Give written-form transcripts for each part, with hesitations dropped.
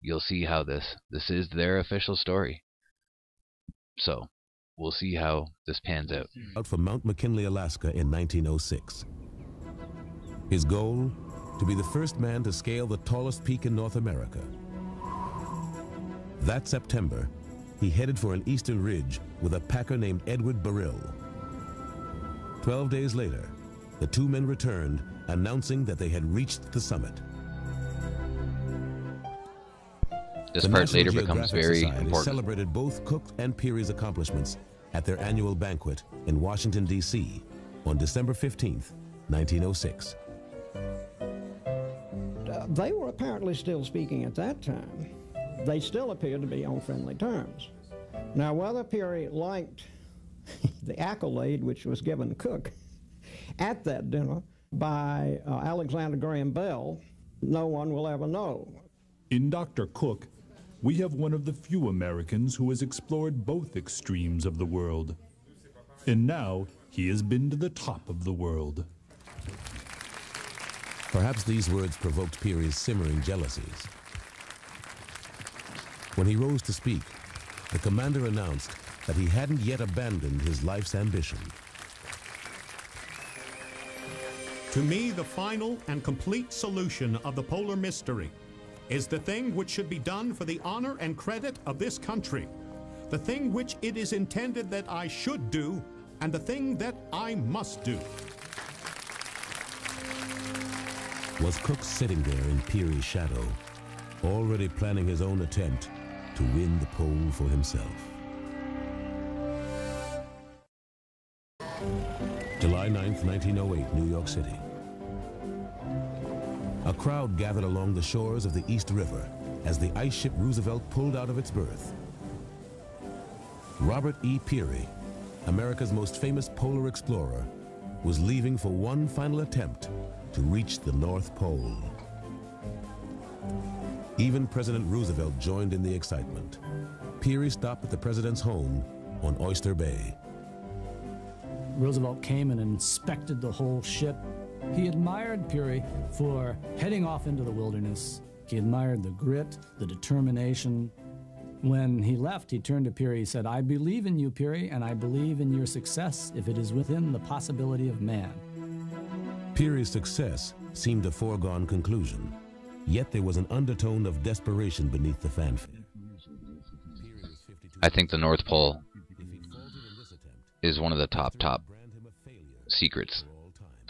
You'll see how this is their official story. So we'll see how this pans out. Out from Mount McKinley, Alaska in 1906. His goal, to be the first man to scale the tallest peak in North America. That September, he headed for an eastern ridge with a packer named Edward Burrill. 12 days later, the two men returned, announcing that they had reached the summit. This part later becomes very important. Celebrated both Cook and Peary's accomplishments at their annual banquet in Washington, D.C. on December 15th, 1906. They were apparently still speaking at that time. They still appeared to be on friendly terms. Now, whether Peary liked the accolade which was given Cook at that dinner by Alexander Graham Bell, no one will ever know. In Dr. Cook, we have one of the few Americans who has explored both extremes of the world. And now he has been to the top of the world. Perhaps these words provoked Peary's simmering jealousies. When he rose to speak, the commander announced that he hadn't yet abandoned his life's ambition. To me, the final and complete solution of the polar mystery is the thing which should be done for the honor and credit of this country, the thing which it is intended that I should do, and the thing that I must do. Was Cook sitting there in Peary's shadow, already planning his own attempt to win the pole for himself? July 9th, 1908, New York City. A crowd gathered along the shores of the East River as the ice ship Roosevelt pulled out of its berth. Robert E. Peary, America's most famous polar explorer, was leaving for one final attempt to reach the North Pole. Even President Roosevelt joined in the excitement. Peary stopped at the president's home on Oyster Bay. Roosevelt came and inspected the whole ship. He admired Peary for heading off into the wilderness. He admired the grit, the determination. When he left, he turned to Peary. He said, "I believe in you, Peary, and I believe in your success if it is within the possibility of man." Peary's success seemed a foregone conclusion, yet there was an undertone of desperation beneath the fanfare. I think the North Pole is one of the top secrets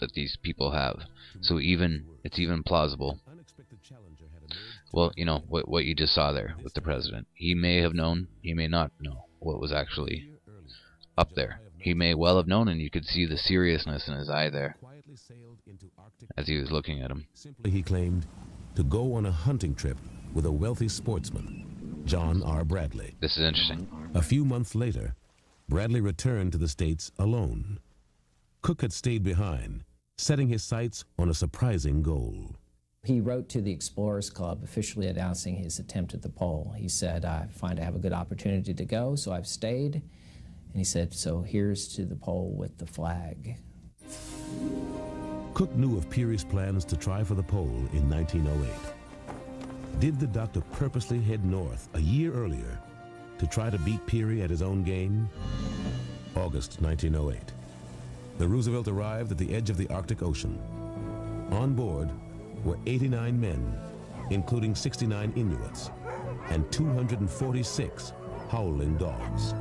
that these people have. So it's even plausible. Well, you know, what you just saw there with the president. He may have known, he may not know what was actually up there. He may well have known, and you could see the seriousness in his eye there as he was looking at him. Simply, he claimed, to go on a hunting trip with a wealthy sportsman, John R. Bradley. This is interesting. A few months later, Bradley returned to the States alone. Cook had stayed behind, setting his sights on a surprising goal. He wrote to the Explorers Club officially announcing his attempt at the pole. He said, "I find I have a good opportunity to go, so I've stayed." And he said, "So here's to the pole with the flag." Cook knew of Peary's plans to try for the pole in 1908. Did the doctor purposely head north a year earlier to try to beat Peary at his own game? August 1908. The Roosevelt arrived at the edge of the Arctic Ocean. On board were 89 men, including 69 Inuits, and 246 howling dogs.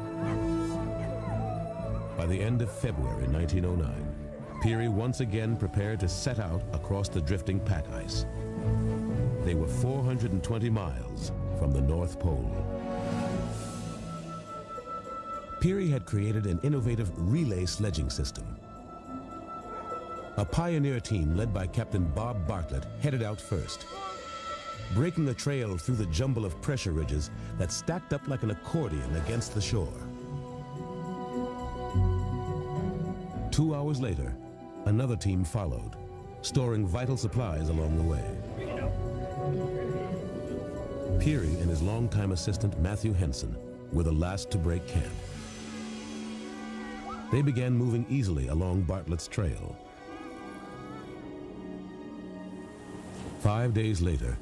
By the end of February 1909, Peary once again prepared to set out across the drifting pack ice. They were 420 miles from the North Pole. Peary had created an innovative relay sledging system. A pioneer team led by Captain Bob Bartlett headed out first, breaking a trail through the jumble of pressure ridges that stacked up like an accordion against the shore. 2 hours later, another team followed, storing vital supplies along the way. Peary and his longtime assistant Matthew Henson were the last to break camp. They began moving easily along Bartlett's trail. 5 days later,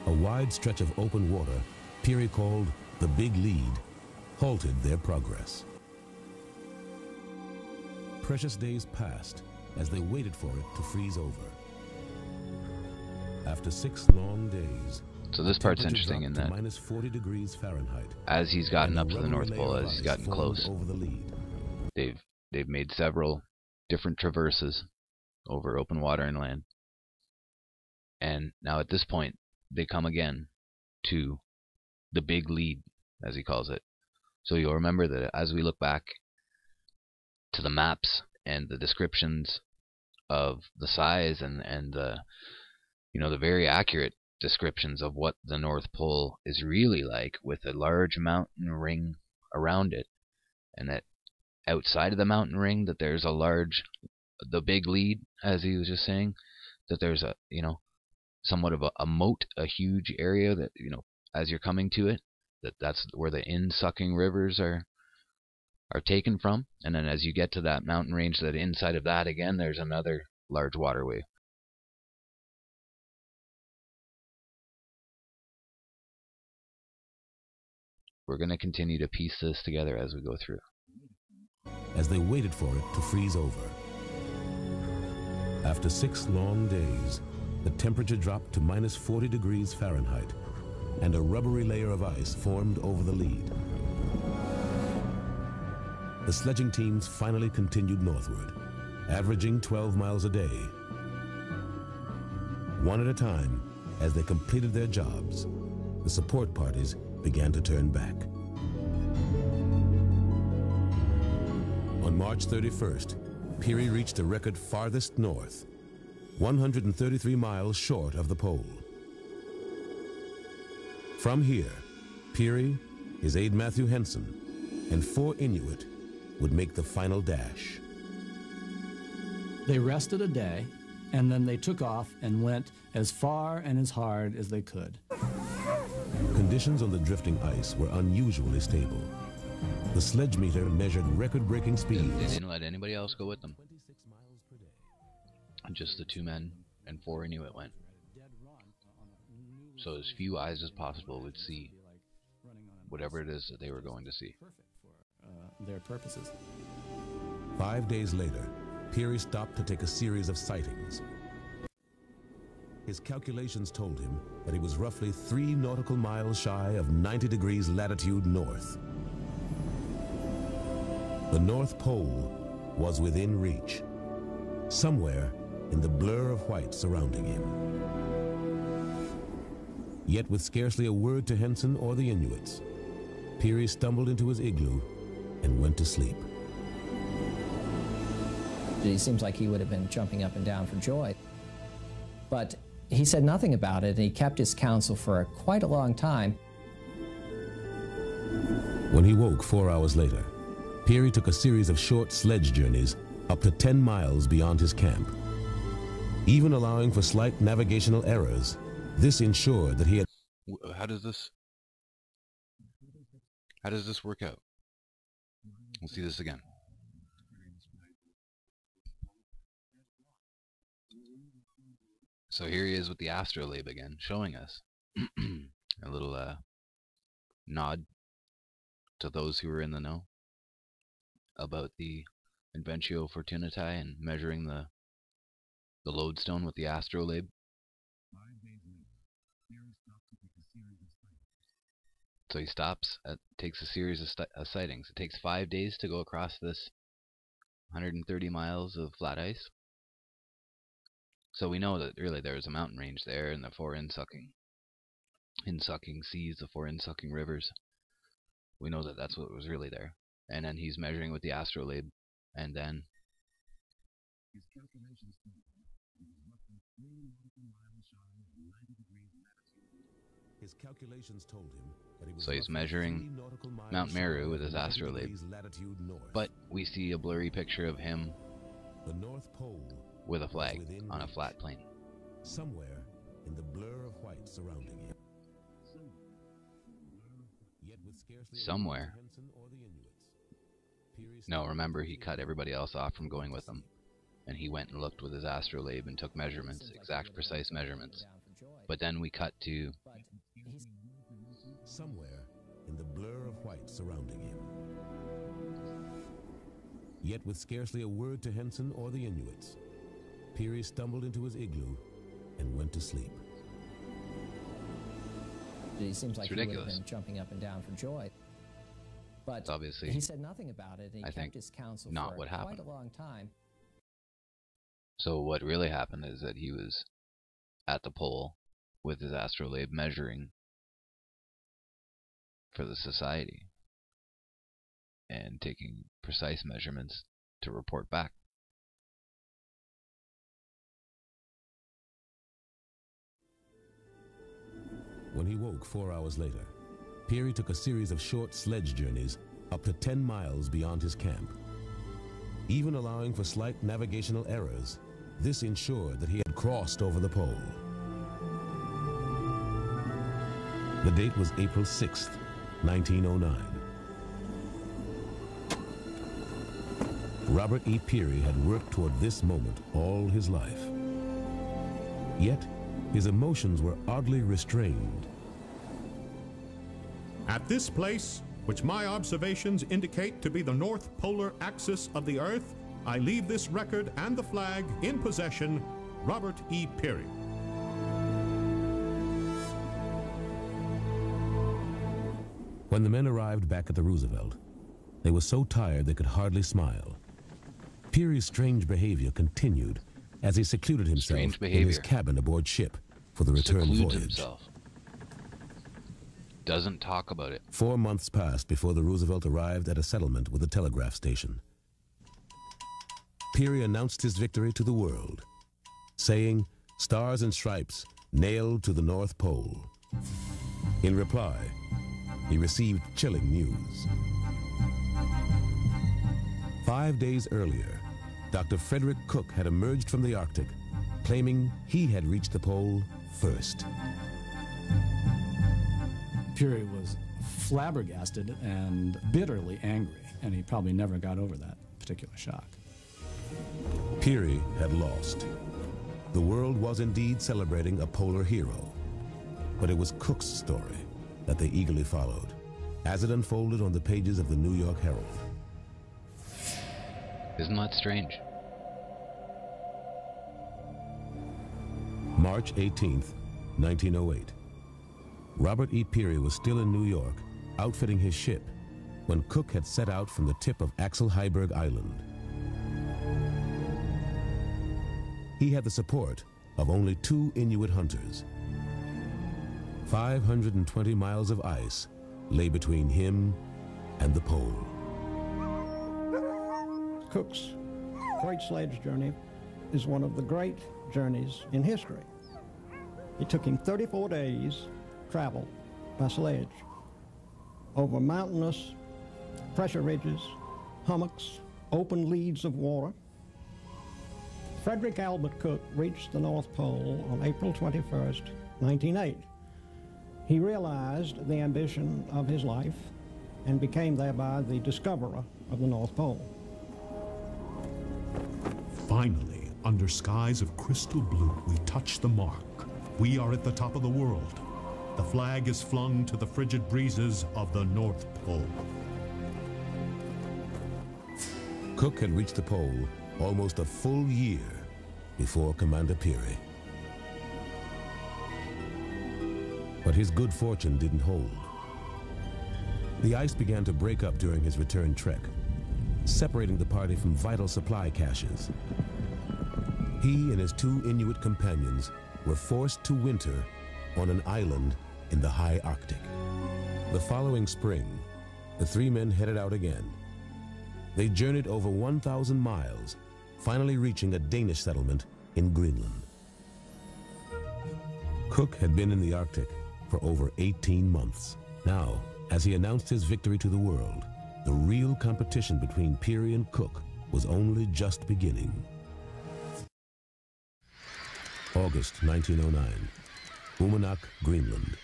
a wide stretch of open water Peary called the Big Lead halted their progress. Precious days passed as they waited for it to freeze over. After 6 long days, so this part's interesting in that minus 40 degrees Fahrenheit, as he's gotten up to the North Pole, as he's gotten close, over the lead. they've made several different traverses over open water and land. And now at this point, they come again to the Big Lead, as he calls it. So you'll remember that as we look back to the maps and the descriptions of the size and the, you know, the very accurate descriptions of what the North Pole is really like, with a large mountain ring around it, and that outside of the mountain ring that there's the Big Lead, as he was just saying, that there's a, you know, somewhat of a moat, a huge area that, you know, as you're coming to it, that's where the in-sucking rivers are taken from. And then as you get to that mountain range, that inside of that again, there's another large waterway. We're going to continue to piece this together as we go through. As they waited for it to freeze over. After 6 long days, the temperature dropped to minus 40 degrees Fahrenheit, and a rubbery layer of ice formed over the lead. The sledging teams finally continued northward, averaging 12 miles a day. One at a time, as they completed their jobs, the support parties began to turn back. On March 31st, Peary reached a record farthest north, 133 miles short of the pole. From here, Peary, his aide Matthew Henson, and 4 Inuit would make the final dash. They rested a day, and then they took off and went as far and as hard as they could. Conditions on the drifting ice were unusually stable. The sledge meter measured record-breaking speeds. They didn't let anybody else go with them. Just the 2 men and 4 Inuit went. So as few eyes as possible would see whatever it is that they were going to see. Their purposes. 5 days later, Peary stopped to take a series of sightings. His calculations told him that he was roughly 3 nautical miles shy of 90 degrees latitude north. The North Pole was within reach, somewhere in the blur of white surrounding him. Yet with scarcely a word to Henson or the Inuits, Peary stumbled into his igloo and went to sleep. It seems like he would have been jumping up and down for joy. But he said nothing about it, and he kept his counsel for quite a long time. When he woke 4 hours later, Peary took a series of short sledge journeys up to 10 miles beyond his camp. Even allowing for slight navigational errors, this ensured that he had... How does this work out? We'll see this again. So here he is with the astrolabe again, showing us a little nod to those who were in the know about the Inventio Fortunatae and measuring the lodestone with the astrolabe. So he stops, takes a series of sightings. It takes 5 days to go across this 130 miles of flat ice. So we know that really there is a mountain range there, and the 4 in-sucking seas, the 4 in-sucking rivers. We know that that's what was really there. And then he's measuring with the astrolabe, and then his calculations told him he was roughly 3 nautical miles shy of 90 degrees latitude. His calculations told him that he was so he's measuring Mount Meru with his astrolabe. But we see a blurry picture of him the North Pole with a flag on a flat plain. Somewhere in the blur of white surrounding him. Somewhere. No, remember, he cut everybody else off from going with him. And he went and looked with his astrolabe and took measurements, exact precise measurements. But then we cut to somewhere in the blur of white surrounding him. Yet with scarcely a word to Henson or the Inuits, Peary stumbled into his igloo and went to sleep. It seems like It's he would have ridiculous. been jumping up and down for joy. But It's obviously, he said nothing about it, and he I kept think, his counsel not for what quite happened. a long time. So what really happened is that he was at the pole with his astrolabe measuring for the society and taking precise measurements to report back. When he woke 4 hours later, Peary took a series of short sledge journeys up to 10 miles beyond his camp. Even allowing for slight navigational errors, this ensured that he had crossed over the pole. The date was April 6th, 1909. Robert E. Peary had worked toward this moment all his life. Yet, his emotions were oddly restrained. At this place, which my observations indicate to be the north polar axis of the Earth, I leave this record and the flag in possession, Robert E. Peary. When the men arrived back at the Roosevelt, they were so tired they could hardly smile. Peary's strange behavior continued as he secluded himself in his cabin aboard ship for the return Secludes voyage. himself. Doesn't talk about it. 4 months passed before the Roosevelt arrived at a settlement with a telegraph station. Peary announced his victory to the world, saying, "Stars and stripes nailed to the North Pole." In reply, he received chilling news. 5 days earlier, Dr. Frederick Cook had emerged from the Arctic, claiming he had reached the pole first. Peary was flabbergasted and bitterly angry, and he probably never got over that particular shock. Peary had lost. The world was indeed celebrating a polar hero, but it was Cook's story that they eagerly followed as it unfolded on the pages of the New York Herald. Isn't that strange? March 18th, 1908. Robert E. Peary was still in New York, outfitting his ship, when Cook had set out from the tip of Axel Heiberg Island. He had the support of only 2 Inuit hunters. 520 miles of ice lay between him and the pole. Cook's great sledge journey is one of the great journeys in history. It took him 34 days travel by sledge over mountainous pressure ridges, hummocks, open leads of water. Frederick Albert Cook reached the North Pole on April 21st, 1908. He realized the ambition of his life and became thereby the discoverer of the North Pole. Finally, under skies of crystal blue, we touch the mark. We are at the top of the world. The flag is flung to the frigid breezes of the North Pole. Cook had reached the pole almost a full year before Commander Peary. But his good fortune didn't hold. The ice began to break up during his return trek, separating the party from vital supply caches. He and his 2 Inuit companions were forced to winter on an island in the high Arctic. The following spring, the 3 men headed out again. They journeyed over 1,000 miles, finally reaching a Danish settlement in Greenland. Cook had been in the Arctic for over 18 months. Now, as he announced his victory to the world, the real competition between Peary and Cook was only just beginning. August 1909, Uummannaq, Greenland.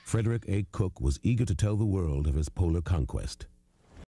Frederick A. Cook was eager to tell the world of his polar conquest.